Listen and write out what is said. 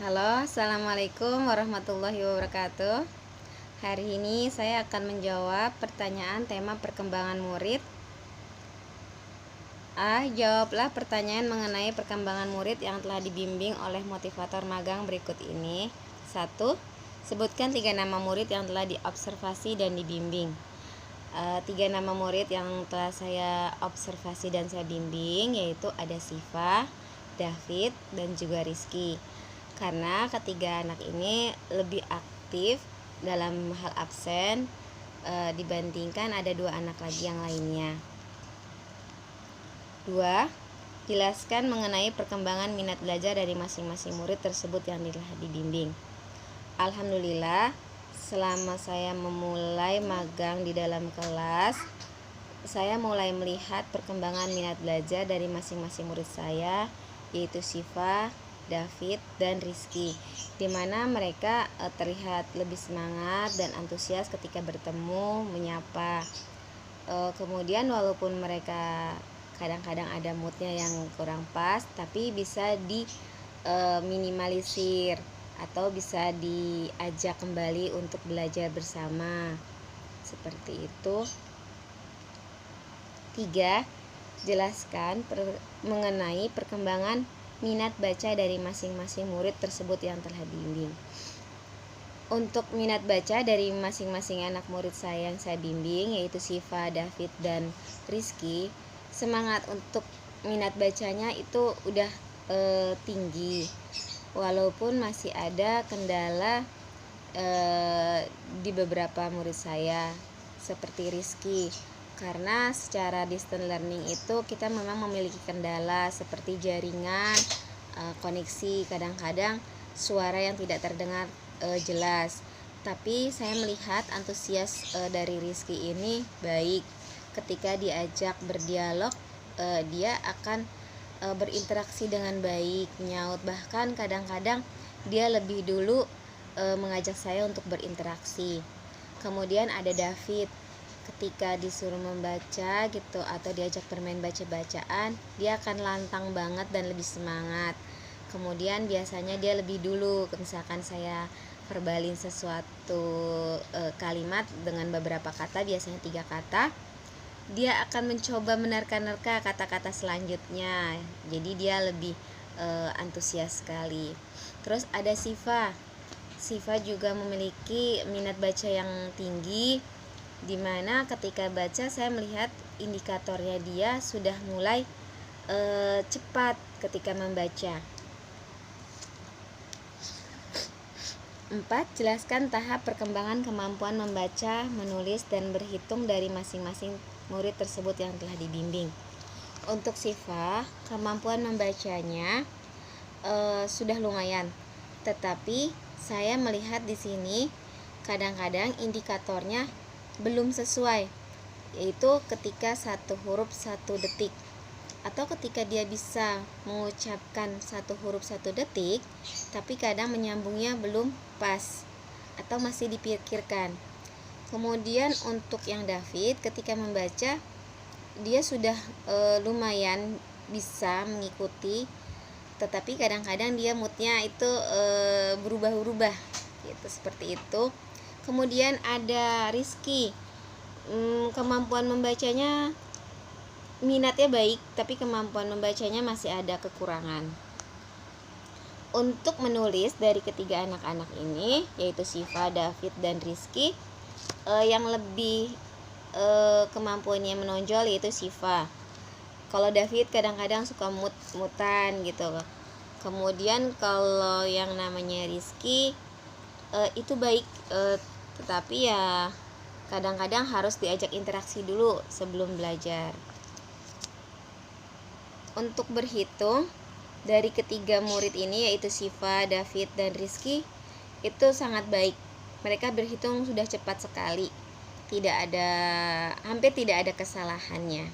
Halo, assalamualaikum warahmatullahi wabarakatuh. Hari ini saya akan menjawab pertanyaan tema perkembangan murid. Jawablah pertanyaan mengenai perkembangan murid yang telah dibimbing oleh motivator magang berikut ini. 1. Sebutkan 3 nama murid yang telah diobservasi dan dibimbing. 3 nama murid yang telah saya observasi dan saya bimbing yaitu ada Siva, David, dan juga Rizky. Karena ketiga anak ini lebih aktif dalam hal absen dibandingkan ada 2 anak lagi yang lainnya. 2. Jelaskan mengenai perkembangan minat belajar dari masing-masing murid tersebut yang telah dibimbing. Alhamdulillah, selama saya memulai magang di dalam kelas, saya mulai melihat perkembangan minat belajar dari masing-masing murid saya, yaitu Siva, David, dan Rizky, di mana mereka terlihat lebih semangat dan antusias ketika bertemu, menyapa. Kemudian walaupun mereka kadang-kadang ada moodnya yang kurang pas, tapi bisa diminimalisir atau bisa diajak kembali untuk belajar bersama. Seperti itu. 3. Jelaskan mengenai perkembangan minat baca dari masing-masing murid tersebut yang telah dibimbing. Untuk minat baca dari masing-masing anak murid saya yang saya bimbing, yaitu Siva, David, dan Rizky, semangat untuk minat bacanya itu udah tinggi, walaupun masih ada kendala di beberapa murid saya seperti Rizky, karena secara distance learning itu kita memang memiliki kendala seperti jaringan, koneksi, kadang-kadang suara yang tidak terdengar jelas. Tapi saya melihat antusias dari Rizky ini baik. Ketika diajak berdialog, dia akan berinteraksi dengan baik, menyaut, bahkan kadang-kadang dia lebih dulu mengajak saya untuk berinteraksi. Kemudian ada David, ketika disuruh membaca gitu atau diajak bermain baca-bacaan, dia akan lantang banget dan lebih semangat. Kemudian biasanya dia lebih dulu, misalkan saya verbalin sesuatu kalimat dengan beberapa kata, biasanya 3 kata, dia akan mencoba menerka-nerka kata-kata selanjutnya. Jadi dia lebih antusias sekali. Terus ada Siva juga memiliki minat baca yang tinggi, dimana ketika baca saya melihat indikatornya dia sudah mulai cepat ketika membaca. 4. Jelaskan tahap perkembangan kemampuan membaca, menulis, dan berhitung dari masing-masing murid tersebut yang telah dibimbing. Untuk Siva, kemampuan membacanya sudah lumayan, tetapi saya melihat di sini kadang-kadang indikatornya belum sesuai, yaitu ketika 1 huruf 1 detik, atau ketika dia bisa mengucapkan 1 huruf 1 detik, tapi kadang menyambungnya belum pas atau masih dipikirkan. Kemudian untuk yang David, ketika membaca dia sudah lumayan bisa mengikuti, tetapi kadang-kadang dia moodnya itu berubah-ubah gitu, seperti itu. Kemudian ada Rizky, kemampuan membacanya, minatnya baik, tapi kemampuan membacanya masih ada kekurangan. Untuk menulis dari ketiga anak-anak ini, yaitu Siva, David, dan Rizky, yang lebih kemampuannya menonjol yaitu Siva. Kalau David kadang-kadang suka mutan gitu. Kemudian kalau yang namanya Rizky itu baik, tetapi ya kadang-kadang harus diajak interaksi dulu sebelum belajar. Untuk berhitung dari ketiga murid ini, yaitu Siva, David, dan Rizky, itu sangat baik. Mereka berhitung sudah cepat sekali, hampir tidak ada kesalahannya.